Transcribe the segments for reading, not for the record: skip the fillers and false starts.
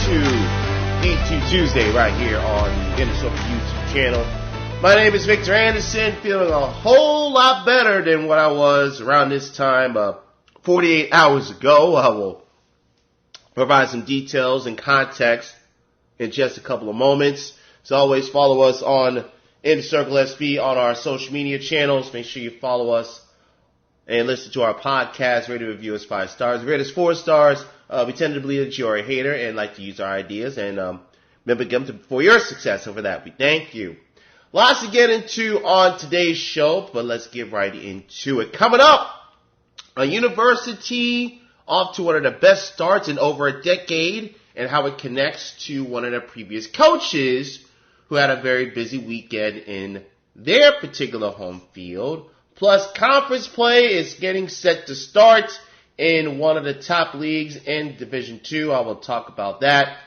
to D2 Tuesday right here on the NFCA YouTube channel. My name is Victor Anderson, feeling a whole lot better than what I was around this time 48 hours ago. I will provide some details and context in just a couple of moments. As always, follow us on In Circle SB on our social media channels. Make sure you follow us and listen to our podcast. Rate and review us 5 stars. Rate us 4 stars. We tend to believe that you're a hater and like to use our ideas. And remember, give them for your success. And for that, we thank you. Lots to get into on today's show, but let's get right into it. Coming up, a university off to one of the best starts in over a decade, and how it connects to one of the previous coaches who had a very busy weekend in their particular home field. Plus, conference play is getting set to start in one of the top leagues in Division II. I will talk about that.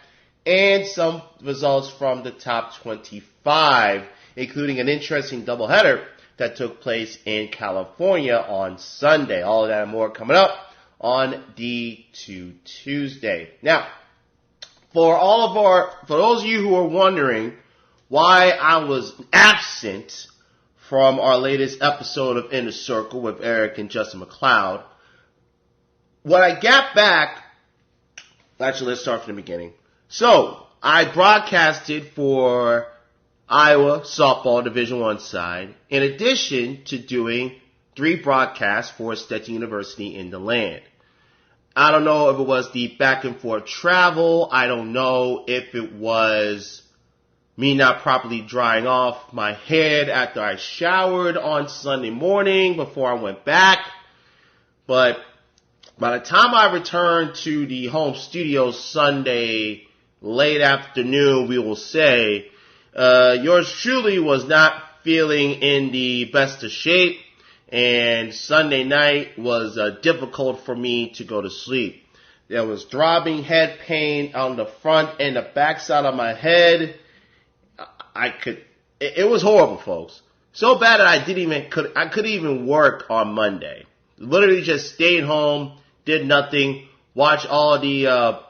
And some results from the top 25, including an interesting doubleheader that took place in California on Sunday. All of that and more coming up on D2 Tuesday. Now, for those of you who are wondering why I was absent from our latest episode of In the Circle with Eric and Justin McLeod, when I got back, actually let's start from the beginning. So, I broadcasted for Iowa softball Division I side, in addition to doing 3 broadcasts for Stetson University in the land. I don't know if it was the back and forth travel. I don't know if it was me not properly drying off my head after I showered on Sunday morning before I went back. But by the time I returned to the home studio Sunday late afternoon, we will say, yours truly was not feeling in the best of shape. And Sunday night was difficult for me to go to sleep. There was throbbing head pain on the front and the back side of my head. It was horrible, folks. So bad that I couldn't even work on Monday. Literally just stayed home, did nothing, watched all the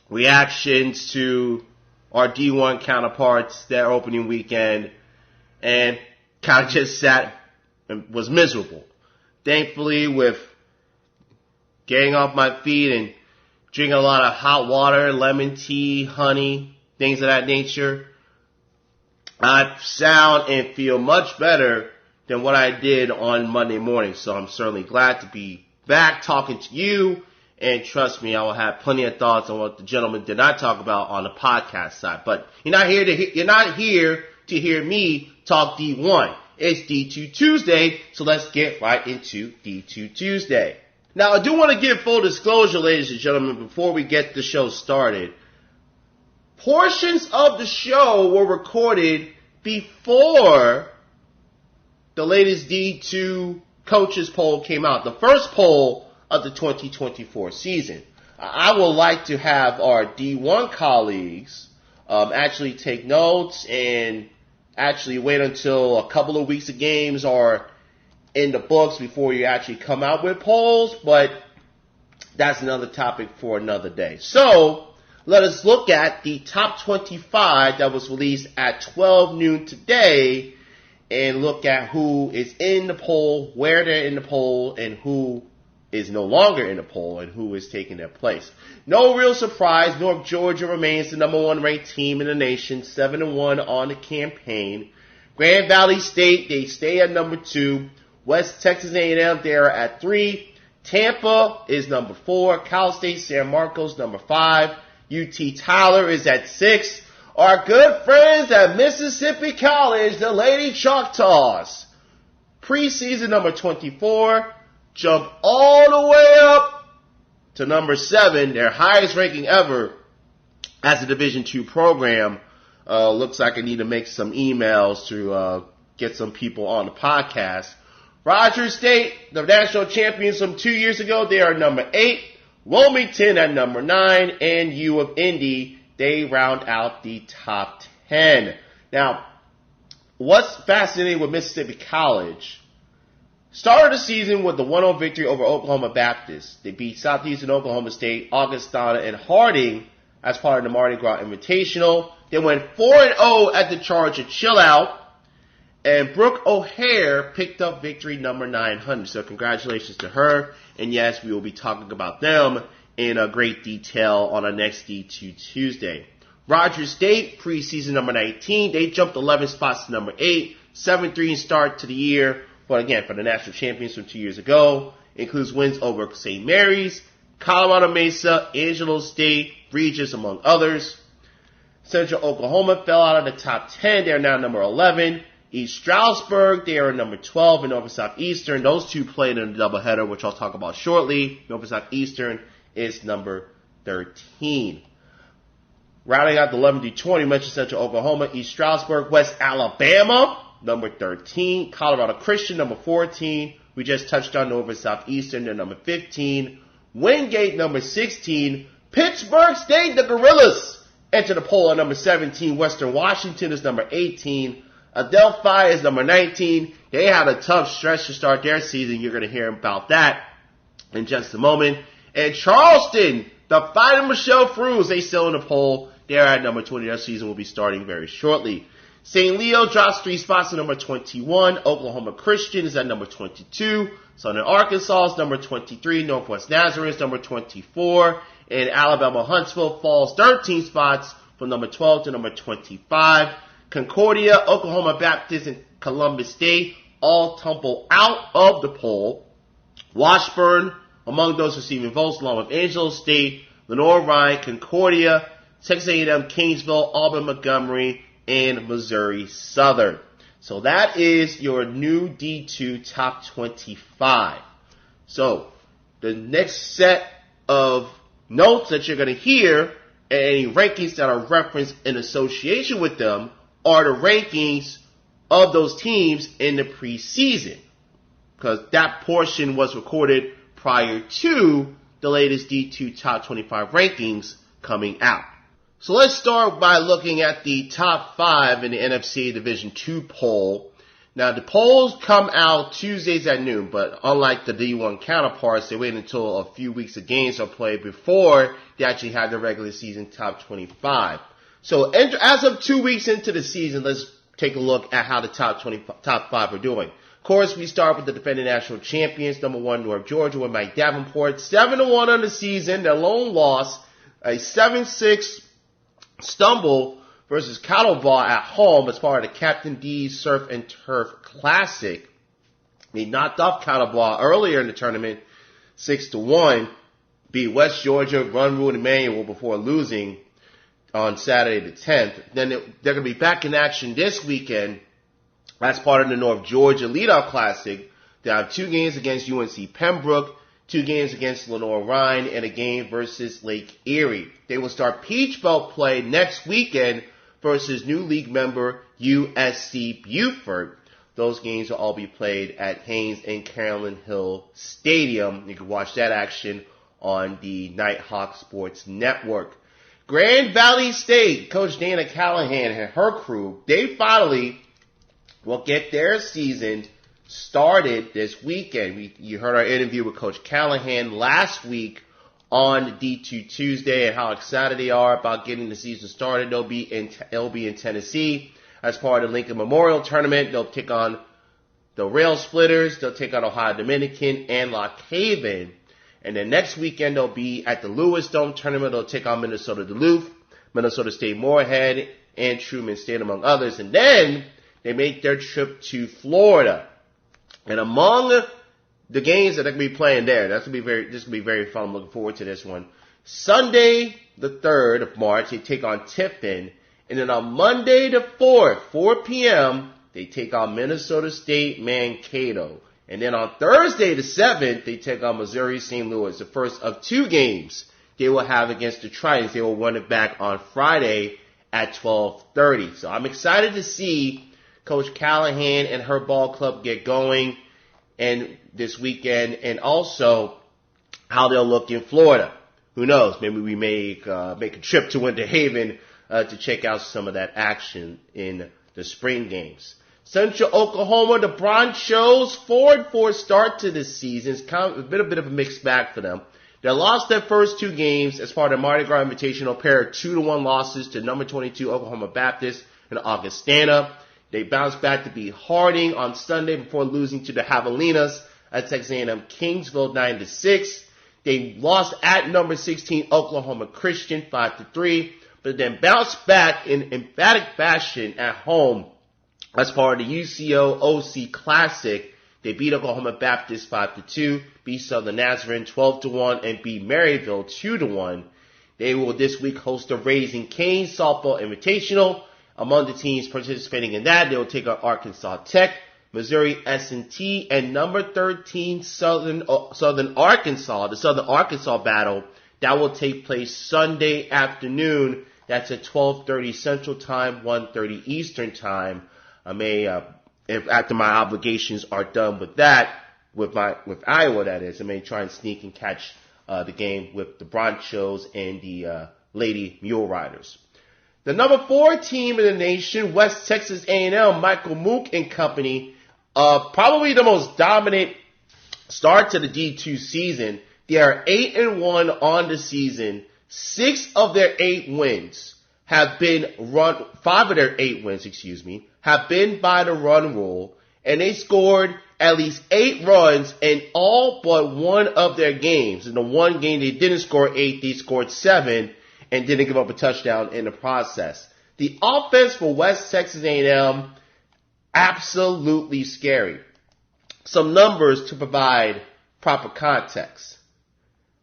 reactions to our D1 counterparts that opening weekend, and kind of just sat and was miserable. Thankfully, with getting off my feet and drinking a lot of hot water, lemon tea, honey, things of that nature, I sound and feel much better than what I did on Monday morning. So I'm certainly glad to be back talking to you. And trust me, I will have plenty of thoughts on what the gentleman did not talk about on the podcast side. But you're not here to hear me talk D1. It's D2 Tuesday, so let's get right into D2 Tuesday. Now, I do want to give full disclosure, ladies and gentlemen, before we get the show started. Portions of the show were recorded before the latest D2 coaches poll came out, the first poll of the 2024 season. I would like to have our D1 colleagues actually take notes and actually wait until a couple of weeks of games are in the books before you actually come out with polls, but that's another topic for another day. So, let us look at the top 25 that was released at 12 noon today and look at who is in the poll, where they're in the poll, and who is no longer in the poll and who is taking their place. No real surprise, North Georgia remains the number 1 ranked team in the nation, 7-1 on the campaign. Grand Valley State, they stay at number 2. West Texas A&M, they're at 3. Tampa is number 4. Cal State San Marcos, number 5. UT Tyler is at 6. Our good friends at Mississippi College, the Lady Choctaws, preseason number 24, jump all the way up to number 7, their highest ranking ever as a Division II program. Looks like I need to make some emails to get some people on the podcast. Rogers State, the national champions from 2 years ago, they are number 8. Wilmington at number 9, and U of Indy, they round out the top 10. Now, what's fascinating with Mississippi College, started the season with the 1-0 victory over Oklahoma Baptist. They beat Southeastern Oklahoma State, Augustana, and Harding as part of the Mardi Gras Invitational. They went 4-0 at the Charge of Chill Out. And Brooke O'Hare picked up victory number 900. So congratulations to her. And yes, we will be talking about them in great detail on our next D2 Tuesday. Rogers State, preseason number 19. They jumped 11 spots to number 8. 7-3 start to the year. But again, for the national champions from 2 years ago. Includes wins over St. Mary's, Colorado Mesa, Angelo State, Regis, among others. Central Oklahoma fell out of the top 10. They're now number 11. East Stroudsburg, they are number 12 in Norfolk Southeastern. Those two played in a doubleheader, which I'll talk about shortly. Norfolk Southeastern is number 13. Rounding out the 11 through 20, mentioned Central Oklahoma, East Stroudsburg, West Alabama, number 13. Colorado Christian, number 14. We just touched on Norfolk Southeastern, they're number 15. Wingate, number 16. Pittsburgh State, the Gorillas, enter the poll at number 17. Western Washington is number 18. Adelphi is number 19. They had a tough stretch to start their season. You're going to hear about that in just a moment. And Charleston, the Fighting Michelle Frews, they still in the poll. They're at number 20. Their season will be starting very shortly. St. Leo drops 3 spots to number 21. Oklahoma Christian is at number 22. Southern Arkansas is number 23. Northwest Nazareth is number 24. And Alabama Huntsville falls 13 spots from number 12 to number 25. Concordia, Oklahoma Baptist, and Columbus State all tumble out of the poll. Washburn, among those receiving votes, along with Angelo State, Lenoir-Rhyne, Concordia, Texas A&M, Kingsville, Auburn, Montgomery, and Missouri Southern. So that is your new D2 top 25. So the next set of notes that you're going to hear and any rankings that are referenced in association with them are the rankings of those teams in the preseason, because that portion was recorded prior to the latest D2 top 25 rankings coming out. So let's start by looking at the top 5 in the NFCA Division II poll. Now, the polls come out Tuesdays at noon, but unlike the D1 counterparts, they wait until a few weeks of games are played before they actually have the regular season top 25. So as of 2 weeks into the season, let's take a look at how the top 5 are doing. Of course, we start with the defending national champions, number 1 North Georgia with Mike Davenport, 7-1 on the season. Their lone loss, a 7-6 stumble versus Catawba at home as part of the Captain D's Surf and Turf Classic. They knocked off Catawba earlier in the tournament, 6-1, beat West Georgia, Run Rule Emmanuel before losing on Saturday the 10th. Then they're going to be back in action this weekend as part of the North Georgia Leadoff Classic. They have 2 games against UNC Pembroke, 2 games against Lenoir-Rhyne, and a game versus Lake Erie. They will start Peach Belt play next weekend versus new league member USC Beaufort. Those games will all be played at Haynes and Carolyn Hill Stadium. You can watch that action on the Nighthawk Sports Network. Grand Valley State, Coach Dana Callahan and her crew, they finally will get their season started this weekend. You heard our interview with Coach Callahan last week on D2 Tuesday and how excited they are about getting the season started. They'll be in Tennessee as part of the Lincoln Memorial Tournament. They'll take on the Rail Splitters. They'll take on Ohio Dominican and Lock Haven. And then next weekend, they'll be at the Lewis Dome Tournament. They'll take on Minnesota Duluth, Minnesota State Moorhead, and Truman State, among others. And then they make their trip to Florida. And among the games that they're going to be playing there, this will be very fun. I'm looking forward to this one. Sunday, the 3rd of March, they take on Tiffin. And then on Monday the 4th, 4 p.m., they take on Minnesota State Mankato. And then on Thursday the 7th, they take on Missouri St. Louis, the first of 2 games they will have against the Tritons. They will run it back on Friday at 12:30. So I'm excited to see Coach Callahan and her ball club get going and this weekend, and also how they'll look in Florida. Who knows? Maybe we make a trip to Winter Haven to check out some of that action in the spring games. Central Oklahoma, the Bronchos, 4-4 start to this season. It's kind of a bit of a mixed bag for them. They lost their first two games as part of the Mardi Gras Invitational, pair of 2-1 losses to number 22 Oklahoma Baptist and Augustana. They bounced back to beat Harding on Sunday before losing to the Javelinas at Texas A&M Kingsville 9-6. They lost at number 16 Oklahoma Christian 5-3, but then bounced back in emphatic fashion at home as part of the UCO OC Classic. They beat Oklahoma Baptist 5-2, beat Southern Nazarene 12-1, and beat Maryville 2-1. They will this week host the Raising Cane's Softball Invitational. Among the teams participating in that, they will take on Arkansas Tech, Missouri S&T, and number 13 Southern Arkansas, the Southern Arkansas battle. That will take place Sunday afternoon. That's at 12:30 Central Time, 1:30 Eastern Time. If after my obligations are done with that, with Iowa, that is, I may try and sneak and catch the game with the Bronchos and the Lady Mule Riders. The number 4 team in the nation, West Texas A&M, Michael Mook and company, probably the most dominant start to the D2 season. They are 8-1 on the season. 6 of their 8 wins have been 5 of their 8 wins, have been by the run rule, and they scored at least 8 runs in all but one of their games. In the one game they didn't score 8, they scored 7 and didn't give up a touchdown in the process. The offense for West Texas A&M, absolutely scary. Some numbers to provide proper context.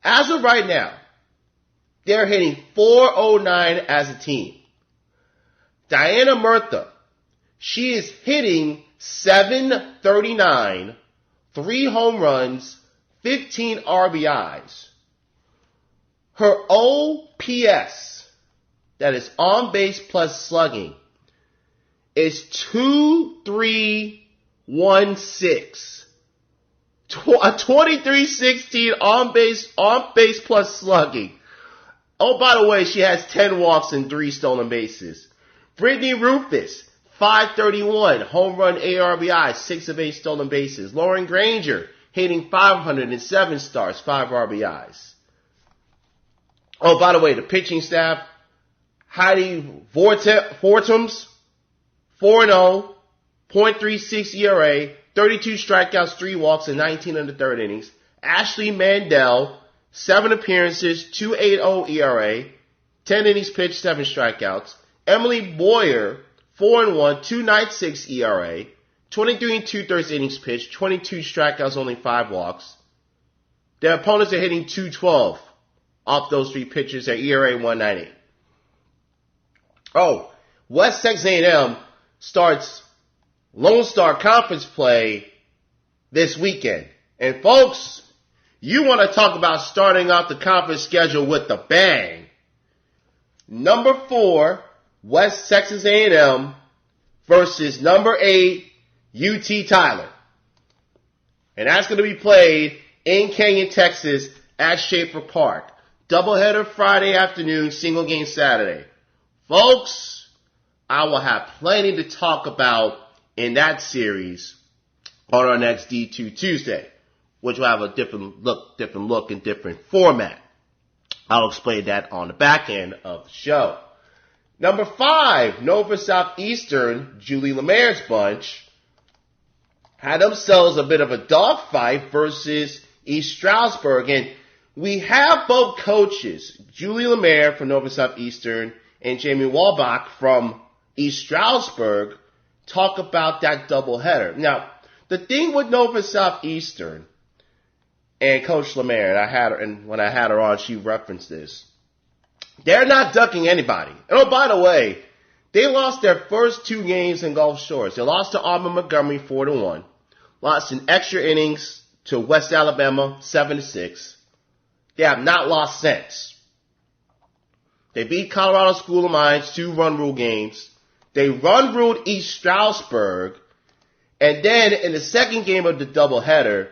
As of right now, they're hitting .409 as a team. Diana Murtha, she is hitting .739, 3 home runs, 15 RBIs. Her OPS, that is on base plus slugging, is 2316. A 23-16 on base plus slugging. Oh, by the way, she has 10 walks and 3 stolen bases. Brittany Rufus, 531, home run, 8 RBIs, 6 of 8 stolen bases. Lauren Granger, hitting 507 starts, 5 RBIs. Oh, by the way, the pitching staff, Heidi Fortums, 4-0, .36 ERA, 32 strikeouts, 3 walks, and 19 in the third innings. Ashley Mandel, 7 appearances, 2.80 ERA, 10 innings pitched, 7 strikeouts. Emily Boyer, 4-1, 2.96 ERA, 23 2/3 innings pitched, 22 strikeouts, only 5 walks. Their opponents are hitting .212 off those 3 pitchers. Their ERA 1.98. Oh, West Texas A&M starts Lone Star Conference play this weekend. And folks, you want to talk about starting off the conference schedule with a bang. Number 4, West Texas A&M versus number 8, UT Tyler. And that's going to be played in Canyon, Texas at Schaefer Park. Doubleheader Friday afternoon, single game Saturday. Folks, I will have plenty to talk about in that series on our next D2 Tuesday, which will have a different look and different format. I'll explain that on the back end of the show. Number 5, Nova Southeastern, Julie Lemaire's bunch, had themselves a bit of a dogfight versus East Stroudsburg. And we have both coaches, Julie Lemaire from Nova Southeastern and Jamie Walbach from East Stroudsburg, talk about that doubleheader. Now, the thing with Nova Southeastern and Coach Lemaire, and when I had her on, she referenced this. They're not ducking anybody. And oh, by the way, they lost their first 2 games in Gulf Shores. They lost to Auburn Montgomery 4-1. Lost in extra innings to West Alabama 7-6. They have not lost since. They beat Colorado School of Mines 2 run rule games. They run ruled East Stroudsburg. And then in the second game of the doubleheader,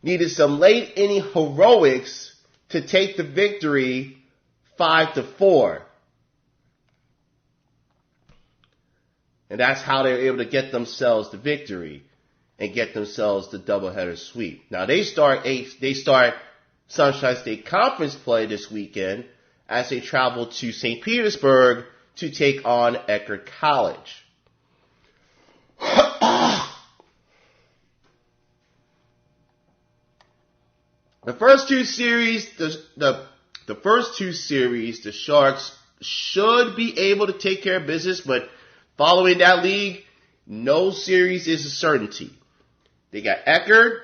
needed some late inning heroics to take the victory 5-4. And that's how they were able to get themselves the victory and get themselves the doubleheader sweep. Now they start Sunshine State Conference play this weekend as they travel to St. Petersburg to take on Eckerd College. The first two series, the Sharks should be able to take care of business, but following that league, no series is a certainty. They got Eckerd,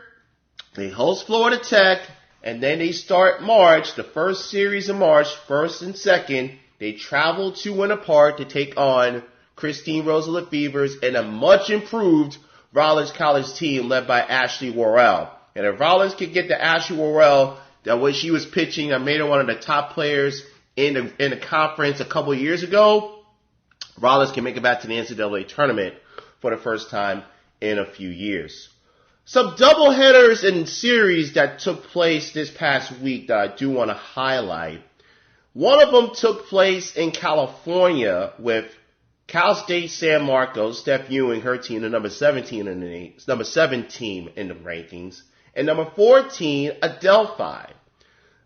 they host Florida Tech, and then they start March, the first series of March, first and second. They travel to Winter Park to take on Christine Roosevelt Beavers and a much improved Rollins College team led by Ashley Worrell. And if Rollins could get to Ashley Worrell, that way she was pitching, I made her one of the top players in the conference a couple of years ago, Rollins can make it back to the NCAA tournament for the first time in a few years. Some doubleheaders and series that took place this past week that I do want to highlight. One of them took place in California with Cal State San Marcos, Steph Ewing, her team, the number 17 in the rankings, and number 14, Adelphi.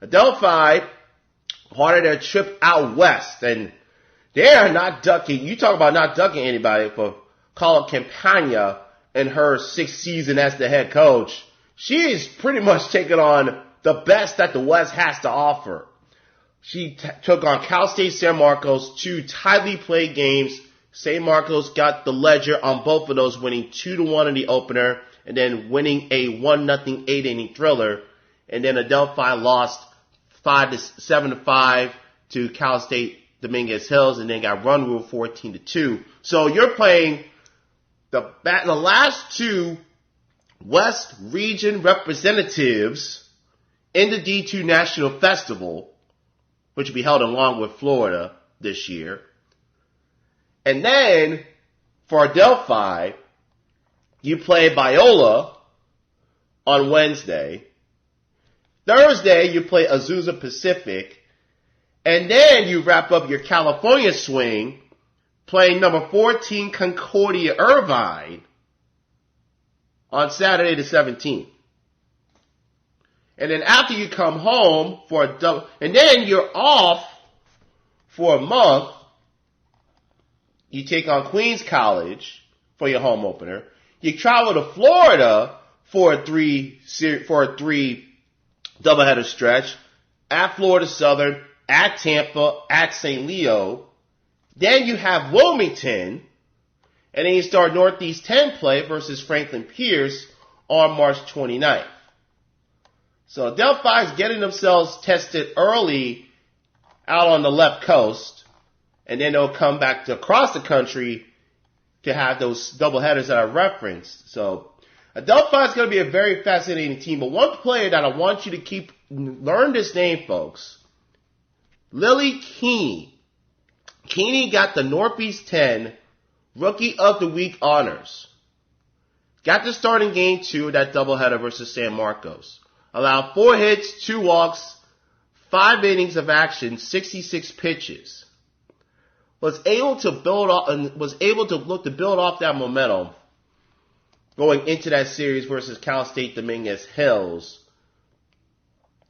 Adelphi, part of their trip out west, and they are not ducking. You talk about not ducking anybody for Carla Campagna in her 6th season as the head coach. She is pretty much taking on the best that the West has to offer. She took on Cal State San Marcos, two tightly played games. San Marcos got the ledger on both of those, winning 2-1 in the opener, and then winning a 1-0 8-inning thriller. And then Adelphi lost 7-5 to Cal State Dominguez Hills, and then got run ruled 14-2. So you're playing the last two West Region representatives in the D2 National Festival, which will be held in Longwood, Florida this year. And then for Adelphi, you play Biola on Wednesday. Thursday, you play Azusa Pacific. And then you wrap up your California swing playing number 14 Concordia Irvine on Saturday the 17th. And then after you come home for a double, and then you're off for a month, you take on Queens College for your home opener. You travel to Florida for a three doubleheader stretch at Florida Southern, at Tampa, at St. Leo. Then you have Wilmington, and then you start Northeast 10 play versus Franklin Pierce on March 29th. So Adelphi is getting themselves tested early out on the left coast, and then they'll come back to across the country to have those doubleheaders that I referenced. So Adelphi is going to be a very fascinating team. But one player that I want you to learn this name, folks, Lily Keeney. Keeney got the Northeast 10 Rookie of the Week honors. Got to start in Game 2 of that doubleheader versus San Marcos. Allowed 4 hits, 2 walks, 5 innings of action, 66 pitches. Was able to build off that momentum going into that series versus Cal State Dominguez Hills.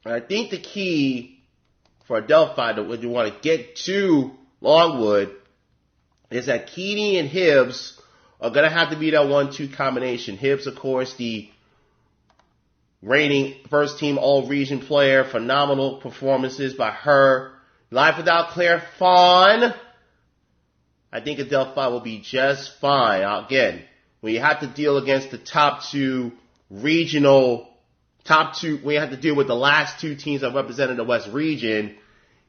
And I think the key for Adelphi, when you want to get to Longwood, is that Keeney and Hibbs are going to have to be that 1-2 combination. Hibbs, of course, the reigning first-team all-region player. Phenomenal performances by her. Life without Claire Fawn. I think Adelphi will be just fine. Again, when you have to deal against the top two, when you have to deal with the last two teams that represented the West region,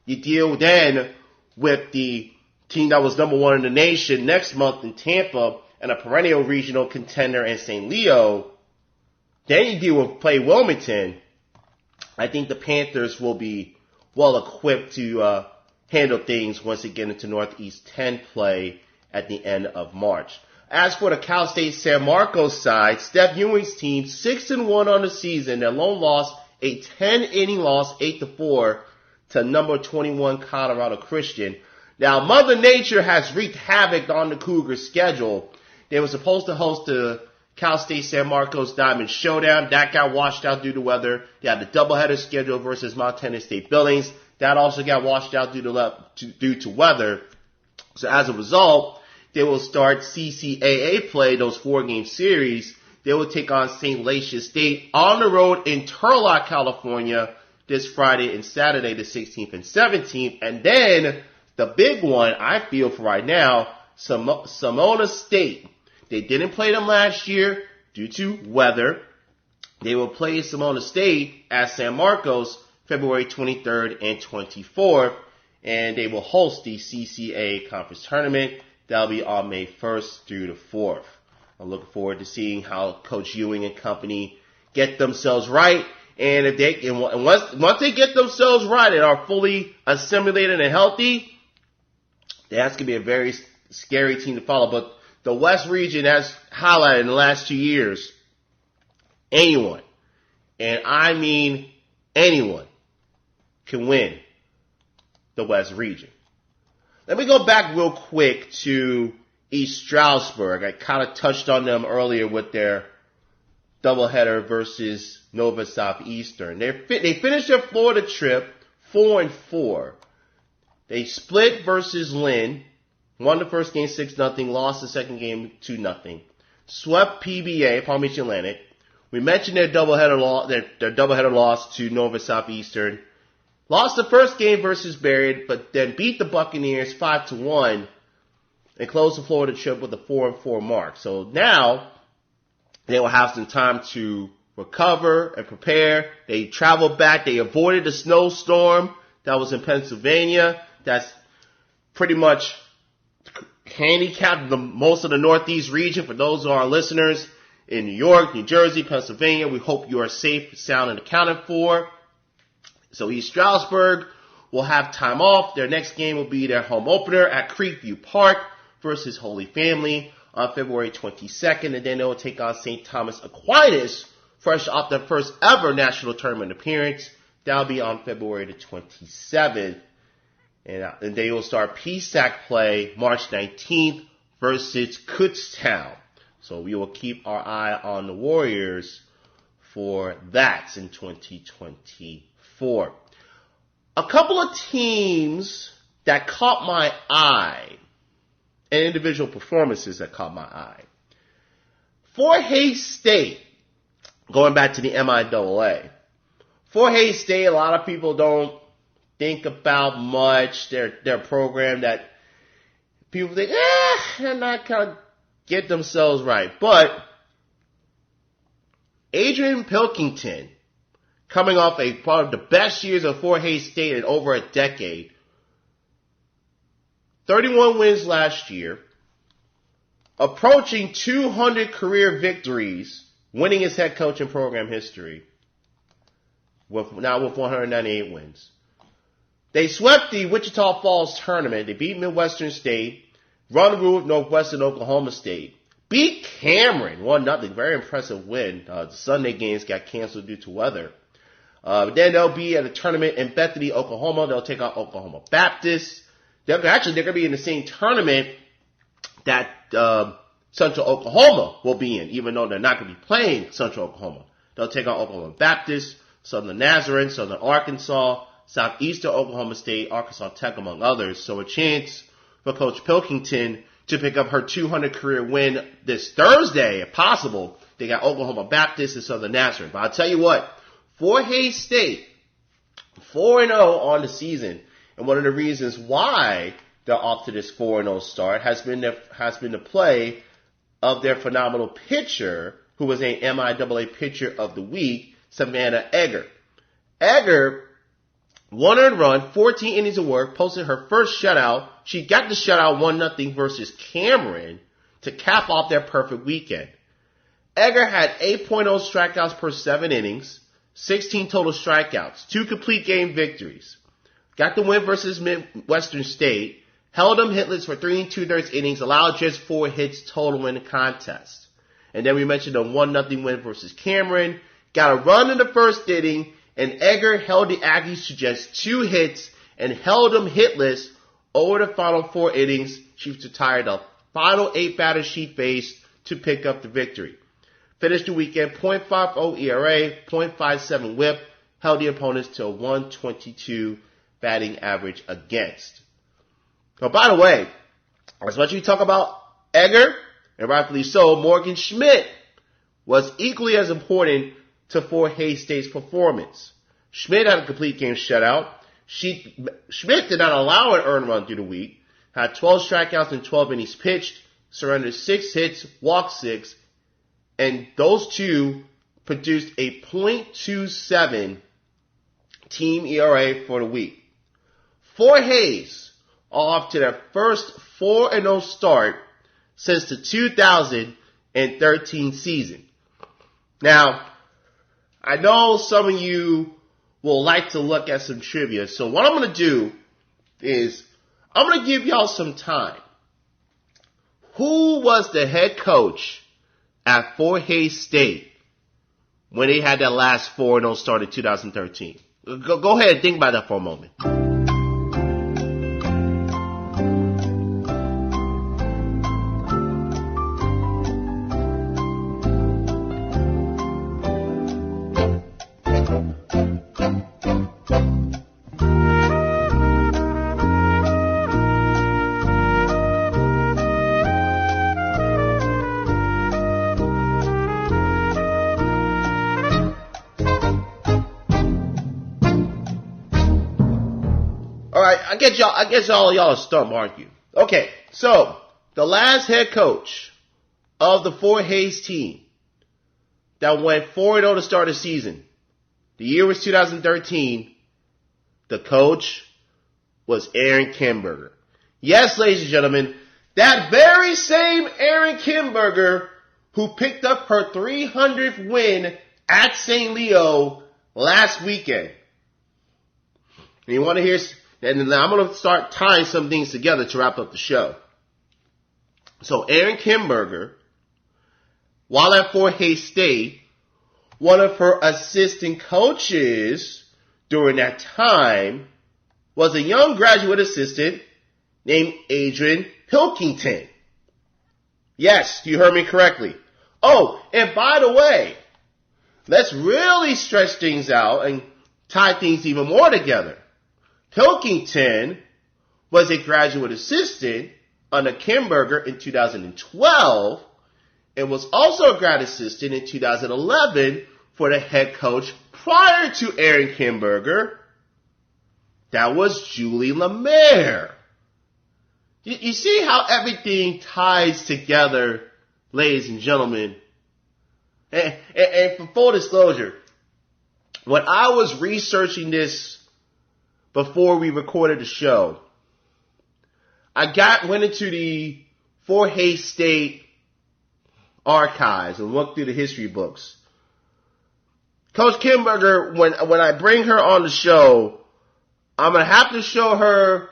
you deal then with the team that was number 1 in the nation next month in Tampa and a perennial regional contender in St. Leo. Then you deal with play Wilmington. I think the Panthers will be well equipped to handle things once they get into Northeast 10 play at the end of March. As for the Cal State San Marcos side, Steph Ewing's team 6-1 on the season. Their lone loss, a 10-inning loss, 8-4 to number 21 Colorado Christian. Now, Mother Nature has wreaked havoc on the Cougars' schedule. They were supposed to host the Cal State San Marcos Diamond Showdown. That got washed out due to weather. They had the doubleheader schedule versus Montana State Billings. That also got washed out due to weather. So as a result, they will start CCAA play, those 4-game series. They will take on St. Lucia State on the road in Turlock, California, this Friday and Saturday, the 16th and 17th. And then the big one, I feel for right now, Simona State. They didn't play them last year due to weather. They will play Simona State at San Marcos February 23rd and 24th. And they will host the CCAA conference tournament. That'll be on May 1st through the 4th. I'm looking forward to seeing how Coach Ewing and company get themselves right. And once they get themselves right and are fully assimilated and healthy, that's going to be a very scary team to follow. But the West region has highlighted in the last 2 years, anyone, and I mean anyone, can win the West region. Let me go back real quick to East Stroudsburg. I kind of touched on them earlier with their doubleheader versus Nova Southeastern. They finished their Florida trip 4-4. They split versus Lynn. Won the first game 6-0. Lost the second game 2-0. Swept PBA, Palm Beach Atlantic. We mentioned their doubleheader loss to Nova Southeastern. Lost the first game versus Barry, but then beat the Buccaneers 5-1 and closed the Florida trip with a 4-4 mark. So now they will have some time to recover and prepare. They traveled back. They avoided the snowstorm that was in Pennsylvania. That's pretty much handicapped most of the Northeast region. For those of our listeners in New York, New Jersey, Pennsylvania, we hope you are safe, sound, and accounted for. So East Stroudsburg will have time off. Their next game will be their home opener at Creekview Park versus Holy Family on February 22nd. And then they will take on St. Thomas Aquinas, fresh off their first ever national tournament appearance. That'll be on February the 27th. And they will start PSAC play March 19th versus Kutztown. So we will keep our eye on the Warriors for that in 2024. A couple of teams that caught my eye and individual performances that caught my eye. Fort Hays State, going back to the MIAA. Fort Hays State, a lot of people don't think about much. Their program that people think, they're not going to get themselves right. But Adrian Pilkington, coming off one of the best years of Fort Hays State in over a decade, 31 wins last year, approaching 200 career victories, winning his head coach in program history, now with 198 wins. They swept the Wichita Falls tournament. They beat Midwestern State, run the rule with Northwestern Oklahoma State, beat Cameron 1-0, very impressive win. The Sunday games got canceled due to weather. Then they'll be at a tournament in Bethany, Oklahoma. They'll take on Oklahoma Baptist. They're going to be in the same tournament that Central Oklahoma will be in, even though they're not going to be playing Central Oklahoma. They'll take on Oklahoma Baptist, Southern Nazarene, Southern Arkansas, Southeastern Oklahoma State, Arkansas Tech, among others. So a chance for Coach Pilkington to pick up her 200 career win this Thursday, if possible. They got Oklahoma Baptist and Southern Nazarene. But I'll tell you what, Fort Hays State, 4-0 on the season. And one of the reasons why they're off to this 4-0 start has been the play of their phenomenal pitcher, who was a MIAA Pitcher of the Week, Savannah Egger. Egger, 1 earned run, 14 innings of work, posted her first shutout. She got the shutout 1-0 versus Cameron to cap off their perfect weekend. Egger had 8.0 strikeouts per 7 innings, 16 total strikeouts, 2 complete game victories. Got the win versus Midwestern State, held them hitless for 3 2/3 innings, allowed just 4 hits total in the contest. And then we mentioned a 1-0 win versus Cameron, got a run in the first inning, and Egger held the Aggies to just 2 hits and held them hitless over the final 4 innings. She retired the final 8 batters she faced to pick up the victory. Finished the weekend, .50 ERA, .57 whip, held the opponents to a 122 batting average against. So, by the way, as much as you talk about Egger, and rightfully so, Morgan Schmidt was equally as important to Fort Hays State's performance. Schmidt had a complete game shutout. Schmidt did not allow an earned run through the week, had 12 strikeouts in 12 innings pitched, surrendered 6 hits, walked 6, and those two produced a .27 team ERA for the week. Fort Hays are off to their first 4-0 start since the 2013 season. Now, I know some of you will like to look at some trivia, so what I'm going to do is I'm going to give y'all some time. Who was the head coach at Fort Hays State when they had that last 4-0 start in 2013? Go ahead and think about that for a moment. I guess all of y'all are stumped, aren't you? Okay, so the last head coach of the Fort Hays team that went 4-0 to start the season, the year was 2013, the coach was Aaron Kimberger. Yes, ladies and gentlemen, that very same Aaron Kimberger who picked up her 300th win at St. Leo last weekend. And you want to hear... And then I'm going to start tying some things together to wrap up the show. So Aaron Kimberger, while at Fort Hays State, one of her assistant coaches during that time was a young graduate assistant named Adrian Pilkington. Yes, you heard me correctly. Oh, and by the way, let's really stretch things out and tie things even more together. Pilkington was a graduate assistant under Kimberger in 2012 and was also a grad assistant in 2011 for the head coach prior to Aaron Kimberger. That was Julie Lemaire. You see how everything ties together, ladies and gentlemen. And for full disclosure, when I was researching this before we recorded the show, I went into the Fort Hays State archives and looked through the history books. Coach Kimberger, when I bring her on the show, I'm going to have to show her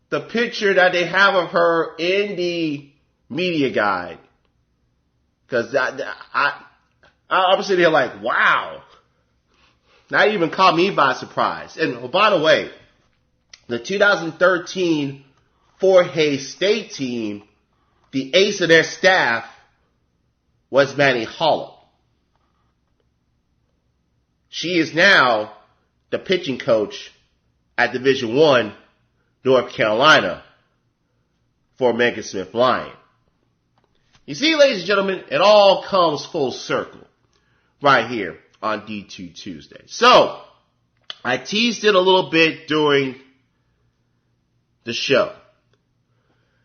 the picture that they have of her in the media guide. Because I'm sitting here like, wow. That even caught me by surprise. And by the way, the 2013 Fort Hays State team, the ace of their staff was Manny Hollow. She is now the pitching coach at Division I, North Carolina, for Megan Smith Lyon. You see, ladies and gentlemen, it all comes full circle right here on D2 Tuesday. So, I teased it a little bit during the show.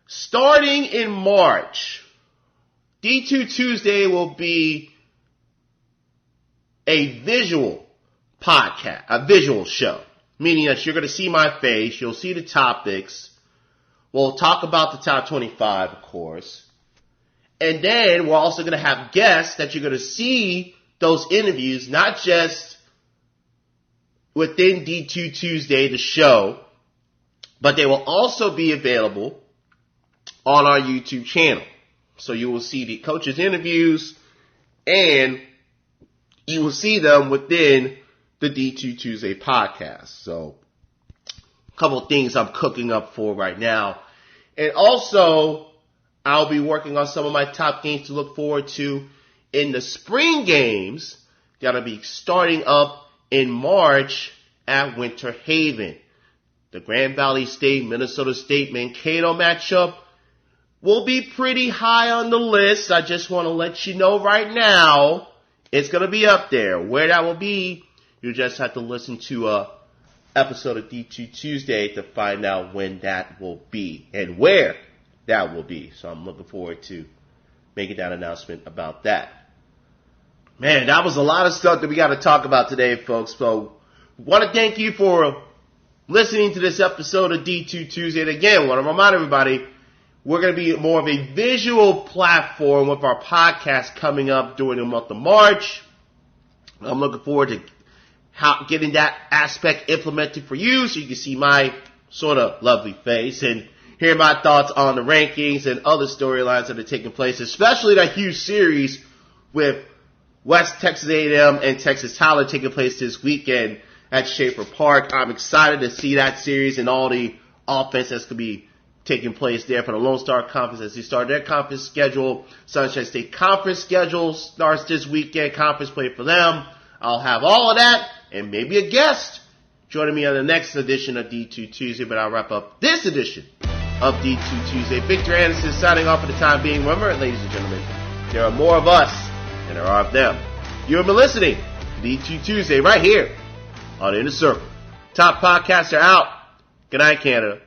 Starting in March, D2 Tuesday will be a visual podcast, a visual show, meaning that you're going to see my face, you'll see the topics, we'll talk about the top 25, of course, and then we're also going to have guests that you're going to see those interviews, not just within D2 Tuesday, the show, but they will also be available on our YouTube channel. So you will see the coaches' interviews and you will see them within the D2 Tuesday podcast. So a couple of things I'm cooking up for right now. And also, I'll be working on some of my top games to look forward to in the spring games that'll be starting up in March at Winter Haven. The Grand Valley State, Minnesota State Mankato matchup will be pretty high on the list. I just want to let you know right now, it's going to be up there. Where that will be, you just have to listen to a episode of D2 Tuesday to find out when that will be and where that will be. So I'm looking forward to making that announcement about that. Man, that was a lot of stuff that we got to talk about today, folks. So want to thank you for listening to this episode of D2 Tuesday. And again, want to remind everybody, we're going to be more of a visual platform with our podcast coming up during the month of March. I'm looking forward to getting that aspect implemented for you so you can see my sort of lovely face and hear my thoughts on the rankings and other storylines that are taking place, especially that huge series with West Texas A&M and Texas Tyler taking place this weekend at Schaefer Park. I'm excited to see that series and all the offense that's going to be taking place there for the Lone Star Conference as they start their conference schedule. Sunshine State Conference schedule starts this weekend, conference play for them. I'll have all of that and maybe a guest joining me on the next edition of D2 Tuesday, but I'll wrap up this edition of D2 Tuesday. Victor Anderson signing off for the time being. Remember, ladies and gentlemen, there are more of us than there are of them. You have been listening to D2 Tuesday right here on Inner Circle. Top podcasts are out. Good night, Canada.